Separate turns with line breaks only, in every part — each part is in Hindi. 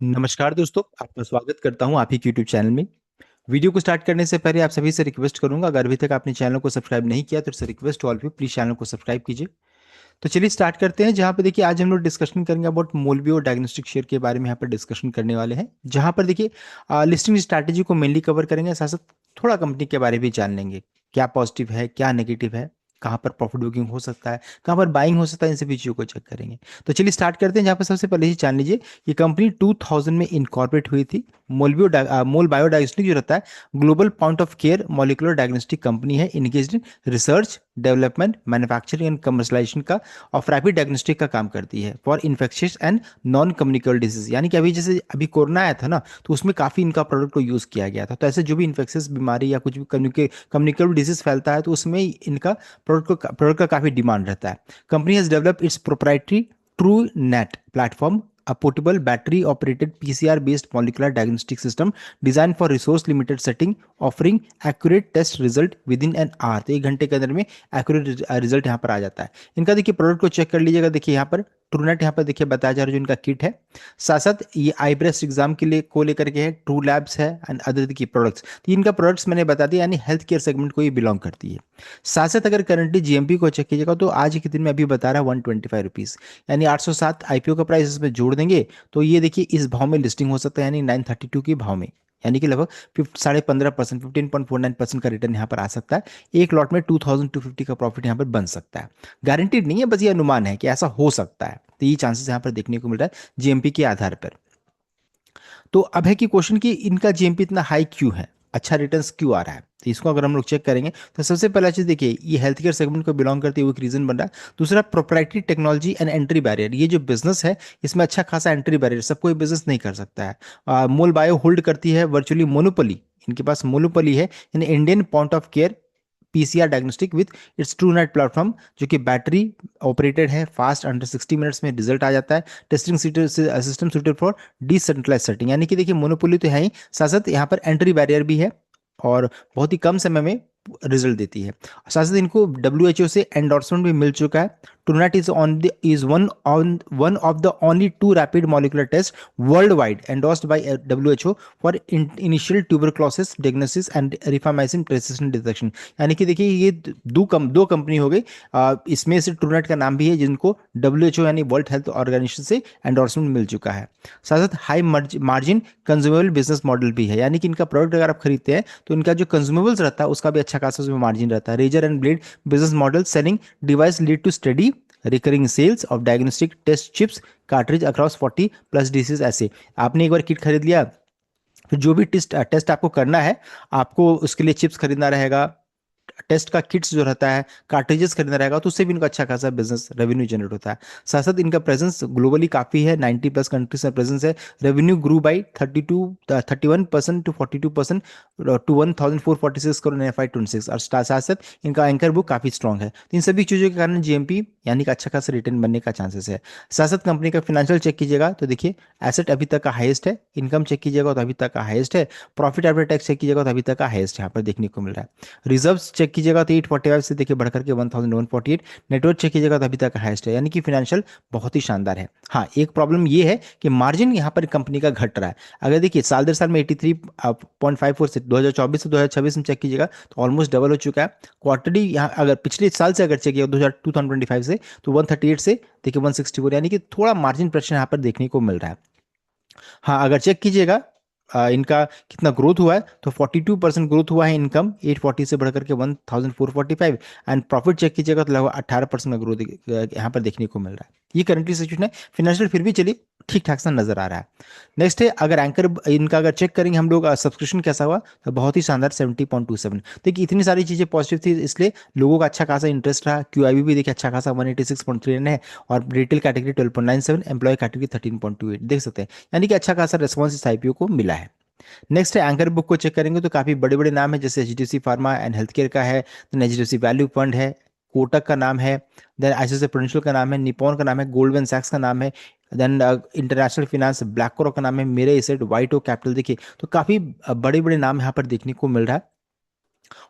नमस्कार दोस्तों, आपका स्वागत करता हूं आप ही के यूट्यूब चैनल में। वीडियो को स्टार्ट करने से पहले आप सभी से रिक्वेस्ट करूंगा, अगर अभी तक आपने चैनल को सब्सक्राइब नहीं किया तो it's request all of you, please channel को सब्सक्राइब कीजिए। तो चलिए स्टार्ट करते हैं। जहां पर देखिए आज हम लोग डिस्कशन करेंगे अबाउट मोलबियो डायग्नोस्टिक शेयर के बारे में यहाँ पर डिस्कशन करने वाले हैं। जहां पर देखिए लिस्टिंग स्ट्रैटेजी को मेनली कवर करेंगे, साथ साथ थोड़ा कंपनी के बारे में भी जान लेंगे, क्या पॉजिटिव है क्या नेगेटिव है, कहाँ पर प्रॉफिट बुकिंग हो सकता है, कहाँ पर बाइंग हो सकता है, इन सभी चीज़ों को चेक करेंगे। तो चलिए स्टार्ट करते हैं। जहाँ पर सबसे पहले ही जान लीजिए ये कंपनी 2000 में इनकॉर्पोरेट हुई थी। मोल बायो डायग्नोस्टिक जो रहता है global point of care molecular diagnostic company है, engaged in research development manufacturing and commercialization का और रैपिड डायग्नोस्टिक का काम करती है for infectious and non communicable disease. यानी कि अभी जैसे अभी कोरोना आया था ना, तो उसमें काफ़ी इनका प्रोडक्ट को यूज़ किया गया था। तो ऐसे जो भी इन्फेक्शियस बीमारी या कुछ भी कम्युनिकेबल डिजीज फैलता है तो उसमें इनका प्रोडक्ट का काफ़ी डिमांड रहता है। Company has develop it's proprietary true net platform, a portable battery operated PCR based molecular diagnostic system designed for resource limited setting, offering accurate test result within an hour। तो 1 घंटे के अंदर में एक्यूरेट रिजल्ट यहाँ पर आ जाता है। इनका देखिए प्रोडक्ट को चेक कर लीजिएगा। देखिए यहाँ पर ट्रूनेट यहाँ पर देखिए बताया जा रहा है जो इनका किट है। साथ साथ ये आई ब्रेस्ट एग्जाम के लिए को लेकर के है, ट्रू लैब्स है एंड अदर देखिए प्रोडक्ट्स। तो इनका प्रोडक्ट्स मैंने बता दिया, यानी हेल्थ केयर सेगमेंट को ये बिलोंग करती है। साथ साथ अगर करंटली जीएमपी को चेक कीजिएगा तो आज के दिन में अभी बता रहा है 125 रुपीज़, यानी 807 आईपीओ का प्राइस इसमें जोड़ देंगे तो ये देखिए इस भाव में लिस्टिंग हो सकता है, यानी 932 के भाव में, यानी कि लगभग 15.5% 15.49% का रिटर्न यहाँ पर आ सकता है। एक लॉट में 2250 का प्रॉफिट यहाँ पर बन सकता है। गारंटीड नहीं है, बस ये अनुमान है कि ऐसा हो सकता है। तो ये चांसेस यहाँ पर देखने को मिल रहा है जीएमपी के आधार पर। तो अब है कि क्वेश्चन कि इनका जीएमपी इतना हाई क्यों है, अच्छा रिटर्न्स क्यों आ रहा है। तो इसको अगर हम लोग चेक करेंगे तो सबसे पहला चीज देखिए ये हेल्थ केयर सेगमेंट को बिलोंग करते हुए एक रीजन बन रहा है। दूसरा proprietary technology and entry barrier, ये जो बिजनेस है इसमें अच्छा खासा एंट्री बैरियर, सब कोई बिजनेस नहीं कर सकता है। मोल बायो होल्ड करती है वर्चुअली मोनोपोली, इनके पास मोनोपोली है in Indian point of care PCR diagnostic with its Truenat platform, जो कि बैटरी ऑपरेटेड है, फास्ट अंडर 60 मिनट्स में रिजल्ट आ जाता है। Testing system suited for decentralise setting, यानी कि देखिए मोनोपोली तो है ही, साथ साथ यहाँ पर एंट्री बैरियर भी है और बहुत ही कम समय में रिजल्ट देती है। साथ साथ इनको डब्ल्यू से एंडोर्समेंट भी मिल चुका है। Truenat is one of the only 2 rapid molecular test world wide endorsed by W for initial tuberculosis diagnosis and rifamycin precision detection. यानी कि देखिए ये दो कंपनी हो गई, इसमें से ट्रूनेट का नाम भी है जिनको डब्ल्यू यानी वर्ल्ड हेल्थ ऑर्गेनाइजेशन से एंडोर्समेंट मिल चुका है। साथ साथ high margin consumable business model भी है, यानी कि इनका प्रोडक्ट अगर आप खरीदते हैं तो इनका जो कंज्यूमेबल्स रहता है उसका भी अच्छा खासा उसमें मार्जिन रहता है। Razor and blade business model selling device lead to steady recurring sales of diagnostic test chips cartridge across 40+ disease. ऐसे आपने एक बार किट खरीद लिया, फिर जो भी टेस्ट आपको करना है, आपको उसके लिए चिप्स खरीदना रहेगा, टेस्ट का किट्स जो रहता है, कार्ट्रिजेस खरीदना रहेगा, तो उससे भी इनका अच्छा खासा बिजनेस रेवेन्यू जनरेट होता है। साथ साथ इनका प्रेजेंस ग्लोबली काफ़ी है, 90+ कंट्रीज में प्रेजेंस है। Revenue grew by 31% to 42% to 1446 crore in FY 26। और साथ साथ इनका एंकर बुक काफ़ी स्ट्रॉग है। तो इन सभी चीज़ों के कारण जीएमपी यानी कि अच्छा खासा रिटर्न बनने का चांसेस है। साथ साथ कंपनी का फिनेंशियल चेक कीजिएगा तो देखिए एसेट अभी तक का हाईएस्ट है, इनकम चेक कीजिएगा तो अभी तक का हाईएस्ट है, प्रॉफिट आफ्टर टैक्स चेक कीजिएगा तो अभी तक का हाईएस्ट यहाँ पर देखने को मिल रहा है। रिजर्व्स चेक कीजिएगा तो 845 से देखिए बढ़कर के 1148। नेटवर्क चेक कीजिएगा तो अभी तक हाईएस्ट है, यानी कि फिनेंशियल बहुत ही शानदार है। हाँ, एक प्रॉब्लम ये है कि मार्जिन यहाँ पर कंपनी का घट रहा है। अगर देखिए साल दर साल में 83.54 से 2024 से 2026 में चेक कीजिएगा तो ऑलमोस्ट डबल हो चुका है। क्वार्टरली यहाँ अगर पिछले साल से अगर चेक किया 2025 से तो 138 से देखिए 164, यानी कि थोड़ा मार्जिन प्रेशर यहाँ पर देखने को मिल रहा है। हाँ, अगर चेक कीजिएगा इनका कितना ग्रोथ हुआ है तो 42% ग्रोथ हुआ है इनकम 840 से बढ़कर के 1445। एंड प्रॉफिट चेक कीजिएगा तो लगभग 18% का ग्रोथ यहाँ पर देखने को मिल रहा है। ये करंटली सिचुएशन है, फिनेंशियल फिर भी चलिए ठीक ठाक सा नजर आ रहा है। नेक्स्ट है अगर एंकर इनका अगर चेक करेंगे हम लोग सब्सक्रिप्शन कैसा हुआ तो बहुत ही शानदार 70.27। देखिए इतनी सारी चीज़ें पॉजिटिव थी इसलिए लोगों का अच्छा खासा इंटरेस्ट रहा। QIB भी देखिए अच्छा खासा 186.39 है और रिटेल कैटेगरी 12.97, एम्प्लॉय कैटेगरी 13.28 देख सकते हैं, यानी कि अच्छा खासा रेस्पॉन्स इस आईपीओ को मिला है। नेक्स्ट है एंकर बुक को चेक करेंगे तो काफ़ी बड़े बड़े नाम है, जैसे HDFC pharma and health care का है, देन HDFC वैल्यू फंड है, कोटक का नाम है, देन ICICI प्रूडेंशियल का नाम है, निपॉन का नाम है, गोल्डमैन सैक्स का नाम है, then international finance BlackRock का नाम है, मेरे एसेट वाइट ओ कैपिटल। देखिए तो काफ़ी बड़े बड़े नाम यहाँ पर देखने को मिल रहा है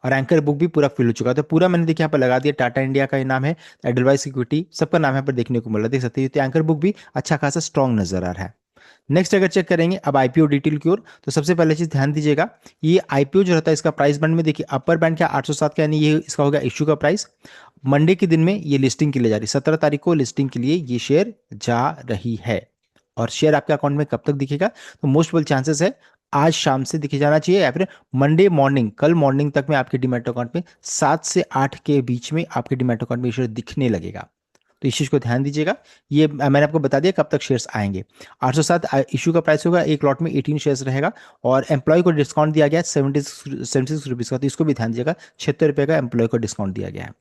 और एंकर बुक भी पूरा फिल हो चुका है। तो पूरा मैंने देखिए यहाँ पर लगा दिया, टाटा इंडिया का ये नाम है, एडलवाइस इक्विटी सबका नाम यहाँ पर देखने को मिल रहा है, देख सकते हैं। तो एंकर बुक भी अच्छा खासा स्ट्रॉन्ग नजर आ रहा है। नेक्स्ट अगर चेक करेंगे अब आईपीओ डिटेल की ओर, तो सबसे पहले चीज ध्यान दीजिएगा, ये आईपीओ जो रहता है इसका प्राइस बैंड में देखिए अपर बैंड क्या 807 का, यानी ये इसका होगा इश्यू का प्राइस। मंडे के दिन में ये लिस्टिंग के लिए जा रही है, 17 तारीख को लिस्टिंग के लिए ये शेयर जा रही है। और शेयर आपके अकाउंट में कब तक दिखेगा, तो मोस्ट प्रोबेबल चांसेस है आज शाम से दिखे जाना चाहिए, या फिर मंडे मॉर्निंग, कल मॉर्निंग तक में आपके डीमैट अकाउंट में 7 से 8 के बीच में आपके डीमैट अकाउंट में शेयर दिखने लगेगा। तो इस चीज को ध्यान दीजिएगा। ये मैंने आपको बता दिया कब तक शेयर्स आएंगे। 807 इशू का प्राइस होगा, एक लॉट में 18 शेयर्स रहेगा। और एम्प्लॉय को डिस्काउंट दिया गया है 76 रुपीज का, तो इसको भी ध्यान दीजिएगा, 76 रुपये का एम्प्लॉय को डिस्काउंट दिया गया है।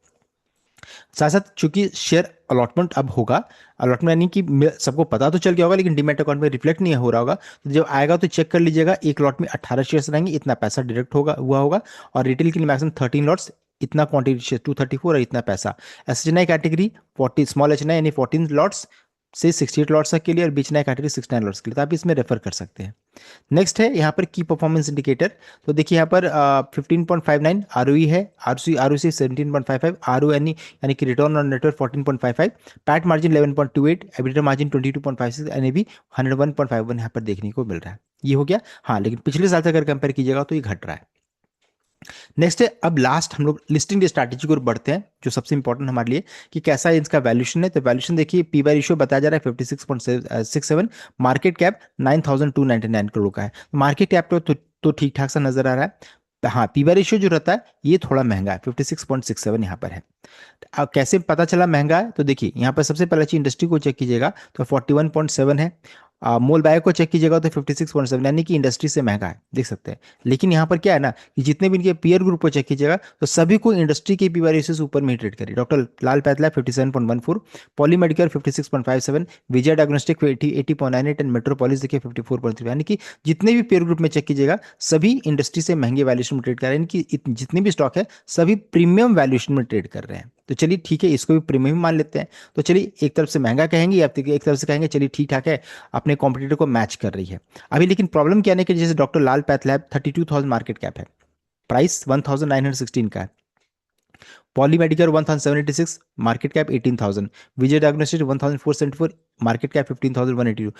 साथ साथ चूंकि शेयर अलॉटमेंट अब होगा, अलॉटमेंट यानी कि सबको पता तो चल गया होगा लेकिन डीमैट अकाउंट में रिफ्लेक्ट नहीं हो रहा होगा, तो जब आएगा तो चेक कर लीजिएगा, एक लॉट में 18 शेयर्स रहेंगे, इतना पैसा डायरेक्ट होगा हुआ होगा। और रिटेल के लिए मैक्सिमम 13 लॉट्स, इतना क्वांटिटी शेयर 234 और इतना पैसा। S H category 40 small H यानी 14 लॉट्स से 68 लॉट्स तक के लिए, और बीच नए कैटेगरी 69 लॉट्स के लिए, तो आप इसमें रेफर कर सकते हैं। नेक्स्ट है यहाँ पर की परफॉर्मेंस इंडिकेटर। तो देखिए यहाँ पर 15.59 आरओई है, आरसी आरओसी 17.55, आरओ यानी कि return on network 14.55, PAT margin 11.28, EBITDA margin 22.56, NAB 101.51 यहाँ पर देखने को मिल रहा है। ये हो गया। हाँ, लेकिन पिछले साल से अगर कंपेयर कीजिएगा तो ये घट रहा है। नेक्स्ट है अब लास्ट हम लोग लिस्टिंग स्ट्रैटेजी की ओर बढ़ते हैं, जो सबसे इंपॉर्टेंट हमारे लिए कि कैसा है इसका वैल्यूएशन है। तो वैल्यूएशन देखिए, पी बाय रेशियो बताया जा रहा है 56.67, मार्केट कैप 9299 करोड़ का है। मार्केट कैप तो ठीक ठाक सा नजर आ रहा है। हाँ, पी बाय रेशियो जो रहता है ये थोड़ा महंगा है, 56.67 यहाँ पर है। अब कैसे पता चला महंगा है, तो देखिए यहाँ पर सबसे पहले चीज इंडस्ट्री को चेक कीजिएगा तो 41.7 है। मोल बाय को चेक कीजिएगा तो 56.7, यानी कि इंडस्ट्री से महंगा है, देख सकते हैं। लेकिन यहाँ पर क्या है ना कि जितने भी इनके पीयर ग्रुप को चेक कीजिएगा तो सभी को इंडस्ट्री के पी रेशियो से ऊपर में ट्रेड करिए। Doctor Lal PathLab 57.14, Poly Medicare 56.57, Vijay diagnostic 80.98 and Metropolis देखिए 54.3, यानी कि जितने भी पेयर ग्रुप में चेक कीजिएगा सभी इंडस्ट्री से महंगे वैल्यूएशन में ट्रेड कर रहे हैं, यानी कि जितने भी स्टॉक है सभी प्रीमियम वैल्यूएशन में ट्रेड कर रहे हैं। तो चलिए ठीक है, इसको भी प्रीमियम मान लेते हैं। तो चलिए एक तरफ से महंगा कहेंगे या एक तरफ से कहेंगे चलिए ठीक ठाक है, अपने कॉम्पिटिटर को मैच कर रही है। अभी लेकिन प्रॉब्लम क्या है कि जैसे doctor Lal path lab 32,000 market cap है, प्राइस 1916 का है। पॉली मेडिकेयर 1786, मार्केट कैप 18,000, विजय डायग्नोस्टिक 1474, मार्केट कैप 15,182,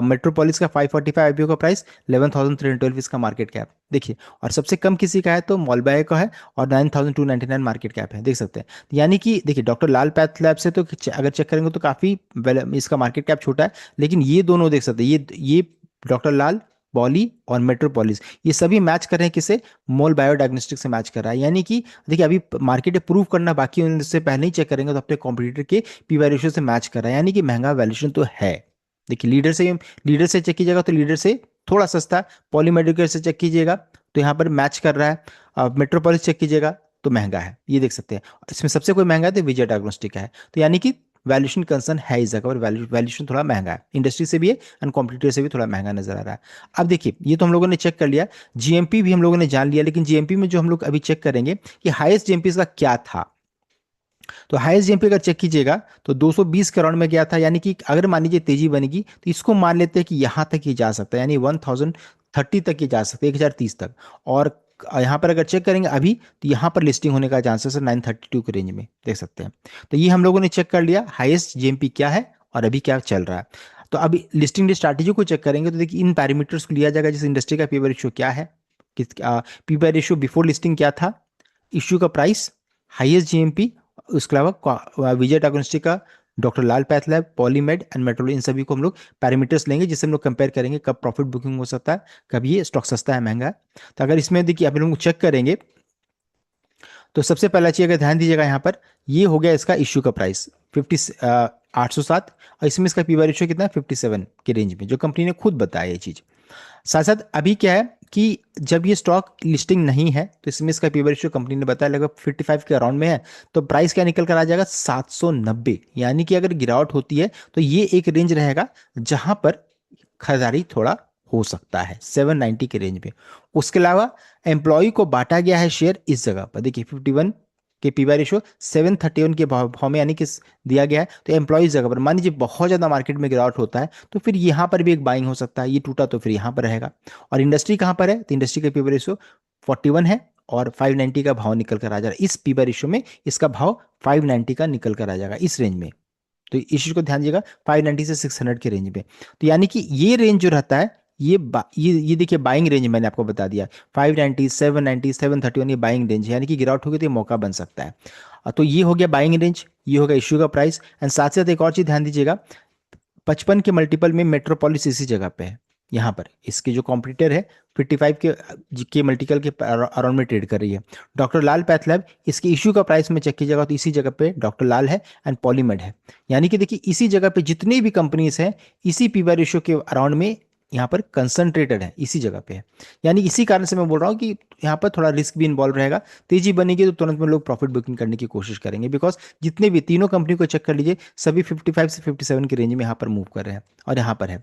मेट्रोपोलिस का 545 आईपीओ का प्राइस 11,312 इसका मार्केट कैप देखिए। और सबसे कम किसी का है तो मॉलबाय का है और 9,299 मार्केट कैप है, देख सकते हैं। यानी कि देखिए डॉक्टर लाल पैथ लैब से तो अगर चेक करेंगे तो काफी इसका मार्केट कैप छोटा है, लेकिन ये दोनों देख सकते हैं, ये डॉक्टर लाल, पॉली और मेट्रोपोलिस, ये सभी मैच कर रहे हैं किसे, मोल बायो डायग्नोस्टिक से मैच कर रहा है। यानी कि देखिए अभी मार्केट में प्रूव करना बाकी, उनसे पहले ही चेक करेंगे तो अपने कॉम्पिटिटर के पी वाई रेशियो से मैच कर रहा है, यानी कि महंगा वैल्यूएशन तो है। देखिए लीडर से चेक कीजिएगा तो लीडर से थोड़ा सस्ता, पॉलीमेडिकेयर से चेक कीजिएगा तो यहाँ पर मैच कर रहा है, मेट्रोपोलिस चेक कीजिएगा तो महंगा है, ये देख सकते हैं। इसमें सबसे कोई महंगा है तो विजय डायग्नोस्टिक है। तो यानी कि वैल्यूएशन कंसर्न है इस जगह पर, वैल्यूएशन थोड़ा महंगा है, इंडस्ट्री से भी है एंड कॉम्पिटिटर से भी थोड़ा महंगा नजर आ रहा है। अब देखिए ये तो हम लोगों ने चेक कर लिया, जीएमपी भी हम लोगों ने जान लिया, लेकिन जीएमपी में जो हम लोग अभी चेक करेंगे कि हाईएस्ट जीएमपी इसका क्या था। तो हाईएस्ट जीएमपी अगर चेक कीजिएगा तो 220 के अराउंड में गया था, यानी कि अगर मान लीजिए तेजी बनेगी तो इसको मान लेते हैं कि यहां तक ये जा सकता है, यानी 1030 तक ये जा सकता है, 1030 तक। और यहाँ पर अगर चेक करेंगे अभी तो यहाँ पर लिस्टिंग होने का चांसेस है 932 के रेंज में, देख सकते हैं। तो ये हम लोगों ने चेक कर लिया हाईएस्ट जीएमपी क्या है और अभी क्या चल रहा है। तो अभी लिस्टिंग डे स्ट्रैटेजी को चेक करेंगे तो देखिए इन पैरामीटर्स को लिया जाएगा, जैसे इंडस्ट्री का पीवी रेशियो क्या है, किस पीवी रेशियो बिफोर लिस्टिंग क्या था, इश्यू का प्राइस, हाईएस्ट जीएमपी, उसके अलावा विजय डायग्नोस्टिक का, डॉक्टर लाल पैथलैब, पॉलीमेड एंड मेट्रोल, इन सभी को हम लोग पैरामीटर्स लेंगे जिससे हम लोग कंपेयर करेंगे कब प्रॉफिट बुकिंग हो सकता है, कब ये स्टॉक सस्ता है महंगा है। तो अगर इसमें देखिए आप लोग चेक करेंगे तो सबसे पहला चीज अगर ध्यान दीजिएगा यहाँ पर, ये हो गया इसका इश्यू का प्राइस 807, और इसमें इसका पीवी रेशियो कितना है 57 के रेंज में, जो कंपनी ने खुद बताया ये चीज। साथ साथ अभी क्या है कि जब ये स्टॉक लिस्टिंग नहीं है तो इसमें इसका पीवी रेशियो कंपनी ने बताया लगभग 55 के अराउंड में है, तो प्राइस क्या निकल कर आ जाएगा 790। यानी कि अगर गिरावट होती है तो ये एक रेंज रहेगा जहां पर खरीदारी थोड़ा हो सकता है 790 के रेंज में। उसके अलावा एम्प्लॉय को बांटा गया है शेयर इस जगह पर, देखिए 51 के पीवी रेशियो 731 के भाव में, यानी कि दिया गया है। तो एम्प्लॉयज जगह पर मान लीजिए बहुत ज्यादा मार्केट में गिरावट होता है तो फिर यहाँ पर भी एक बाइंग हो सकता है, ये टूटा तो फिर यहाँ पर रहेगा। और इंडस्ट्री कहाँ पर है, तो इंडस्ट्री का पीवी रेशियो 41 है और 590 का भाव निकल कर आ जा रहा है, इस पीवी रेशियो में इसका भाव 590 का निकल कर आ जाएगा इस रेंज में। तो इस चीज को ध्यान दीजिएगा, 590 से 600 के रेंज में। तो यानी कि ये रेंज जो रहता है, ये देखिए बाइंग रेंज मैंने आपको बता दिया, 590, 790, 731, ये बाइंग रेंज है, यानी कि गिरावट होगी तो ये मौका बन सकता है। तो ये हो गया बाइंग रेंज, ये होगा इश्यू का प्राइस। एंड साथ साथ एक और चीज ध्यान दीजिएगा, 55 के मल्टीपल में मेट्रोपोलिस इसी जगह पे है। यहाँ पर इसके जो कॉम्पिटिटर है 55 के मल्टीपल के अराउंड में ट्रेड कर रही है। डॉक्टर लाल पैथ लैब, इसके इश्यू का प्राइस में चेक कीजिएगा तो इसी जगह पे डॉक्टर लाल है एंड पॉलीमेड है। यानी कि देखिए इसी जगह पे जितनी भी कंपनीज हैं, इसी पीवी रेशियो के अराउंड में यहाँ पर कंसंट्रेटेड है, इसी जगह पे है। यानी इसी कारण से मैं बोल रहा हूँ कि यहाँ पर थोड़ा रिस्क भी इन्वॉल्व रहेगा। तेजी बनेगी तो तुरंत में लोग प्रॉफिट बुकिंग करने की कोशिश करेंगे, बिकॉज जितने भी तीनों कंपनी को चेक कर लीजिए, सभी 55 से 57 की रेंज में यहाँ पर मूव कर रहे हैं। और यहाँ पर है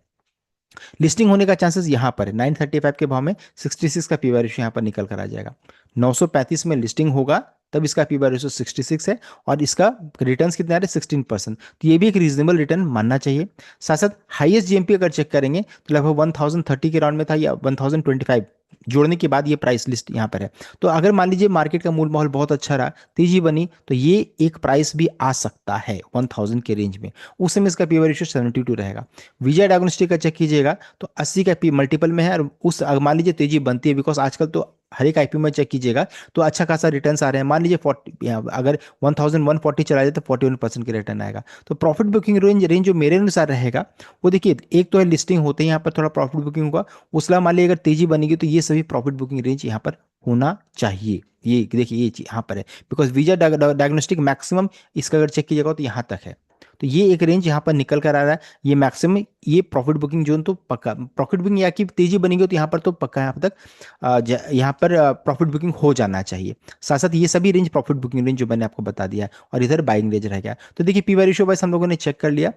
लिस्टिंग होने का चांसेस, यहाँ पर है 935 के भाव में 66 का पीवी रेशियो यहाँ पर निकल कर आ जाएगा। 935 में लिस्टिंग होगा तब इसका पीवी रेशियो 66 है, और इसका रिटर्न्स कितने आ रहे 16%, तो ये भी एक रीजनेबल रिटर्न मानना चाहिए। साथ साथ हाईएस्ट जीएमपी अगर चेक करेंगे तो लगभग 1030 के राउंड में था, या 1025 जोड़ने के बाद ये प्राइस लिस्ट यहाँ पर है। तो अगर मान लीजिए मार्केट का मूल माहौल बहुत अच्छा रहा, तेजी बनी, तो ये एक प्राइस भी आ सकता है 1000 के रेंज में, उस समय इसका पीवी रेशियो 72 रहेगा। विजय डायग्नोस्टिक का चेक कीजिएगा तो 80 का पी मल्टीपल में है, और उस मान लीजिए तेजी बनती है, बिकॉज आजकल तो हर एक आईपीओ में चेक कीजिएगा तो अच्छा खासा रिटर्न्स आ रहे हैं। मान लीजिए 40, अगर 1140 चला जाए तो 41% के रिटर्न आएगा। तो प्रॉफिट बुकिंग रेंज रेंज जो मेरे अनुसार रहेगा, वो देखिए एक तो है लिस्टिंग होते ही यहाँ पर थोड़ा प्रॉफिट बुकिंग होगा, उसला मान लीजिए अगर तेजी बनेगी तो ये सभी प्रॉफिट बुकिंग रेंज यहाँ पर होना चाहिए। ये देखिए ये चीज यहाँ पर है, बिकॉज विजय डायग्नोस्टिक मैक्सिमम इसका अगर चेक कीजिएगा तो यहाँ तक है। तो ये एक रेंज यहाँ पर निकल कर आ रहा है, ये मैक्सिमम, ये प्रॉफिट बुकिंग जोन तो पक्का प्रॉफिट बुकिंग, या कि तेजी बनेगी तो यहाँ पर तो पक्का यहाँ तक यहाँ पर प्रॉफिट बुकिंग हो जाना चाहिए। साथ साथ ये सभी रेंज प्रॉफिट बुकिंग रेंज जो मैंने आपको बता दिया है, और इधर बाइंग रेंज रह गया। तो देखिए पीवी रेशियो वाइस हम लोगों ने चेक कर लिया,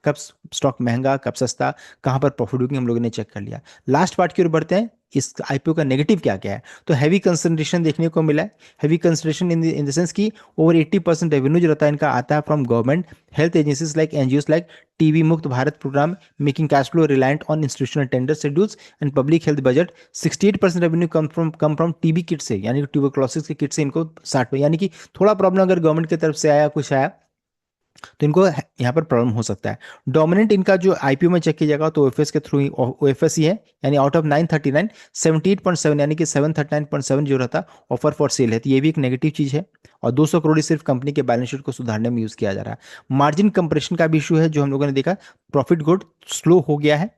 कब स्टॉक महंगा कब सस्ता, कहाँ पर प्रॉफिट बुकिंग हम लोगों ने चेक कर लिया। लास्ट पार्ट की ओर बढ़ते हैं, इस आईपीओ का नेगेटिव क्या क्या है। तो हैवी कंसंट्रेशन देखने को मिला है। Heavy concentration in the sense की ओवर 80% रेवेन्यू जो रहता है इनका आता है from government health agencies like NGOs like TB मुक्त Bharat programme, making cash flow reliant on institutional tender schedules and public health budget. 68% revenue come from TB kit से, यानी कि ट्यूबरक्लोसिस के किट से इनको 60 यानी कि थोड़ा प्रॉब्लम अगर गवर्नमेंट की तरफ से आया कुछ आया तो इनको यहाँ पर प्रॉब्लम हो सकता है। डोमिनेंट इनका जो आईपीओ में चेक किया जाएगा तो ओएफएस के थ्रू ओएफएस ही है, यानी आउट ऑफ 939 78.7 यानी कि 739.7 जो रहता ऑफर फॉर सेल है, तो ये भी एक नेगेटिव चीज है। और 200 करोड़ ही सिर्फ कंपनी के बैलेंस शीट को सुधारने में यूज किया जा रहा है। मार्जिन कंप्रेशन का भी इशू है जो हम लोगों ने देखा, प्रॉफिट ग्रोथ स्लो हो गया है।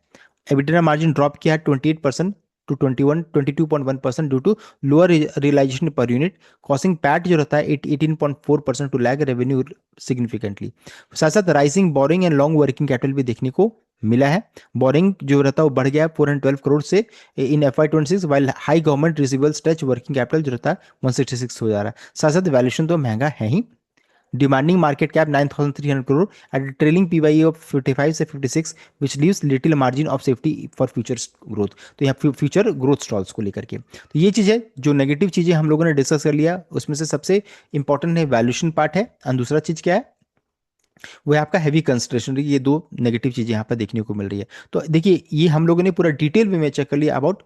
एबिटडा मार्जिन ड्रॉप किया है 28% to 22.1% due to lower realisation per unit, causing PAT जो रहता है 18.4% टू लैग रेवेन्यू सिग्निफिकेंटली। साथ साथ rising boring and long working capital भी देखने को मिला है। बोरिंग जो रहता है वो बढ़ गया है 412 करोड़ से इन FY26, while high government receivable stretch working capital जो रहता है 166 हो जा रहा है। साथ साथ वैल्यूएशन तो महंगा है ही। Demanding market cap 9,300 crore at trailing PE of 55 से 56, which leaves little margin of safety for future growth. तो यहाँ फ्यूचर ग्रोथ स्टॉल्स को लेकर के तो ये चीज़ है, जो नेगेटिव चीज़ें हम लोगों ने डिस्कस कर लिया उसमें से सबसे इंपॉर्टेंट है वैल्यूएशन पार्ट है, और दूसरा चीज़ क्या है वो है आपका हैवी कंसंट्रेशन। ये दो नेगेटिव चीज़ें यहाँ पर देखने को मिल रही है। तो देखिए ये हम लोगों ने पूरा डिटेल में चेक कर लिया about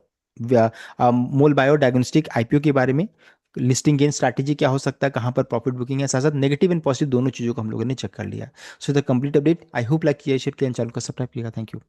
mole bio diagnostic IPO के बारे में, लिस्टिंग गेन स्ट्रैटेजी क्या हो सकता है, कहाँ पर प्रॉफिट बुकिंग है, साथ साथ नेगेटिव एंड पॉजिटिव दोनों चीज़ों को हम लोगों ने चेक कर लिया। So the complete update, I hope like किया शेयर किया, चैनल को सब्सक्राइब किया। Thank you.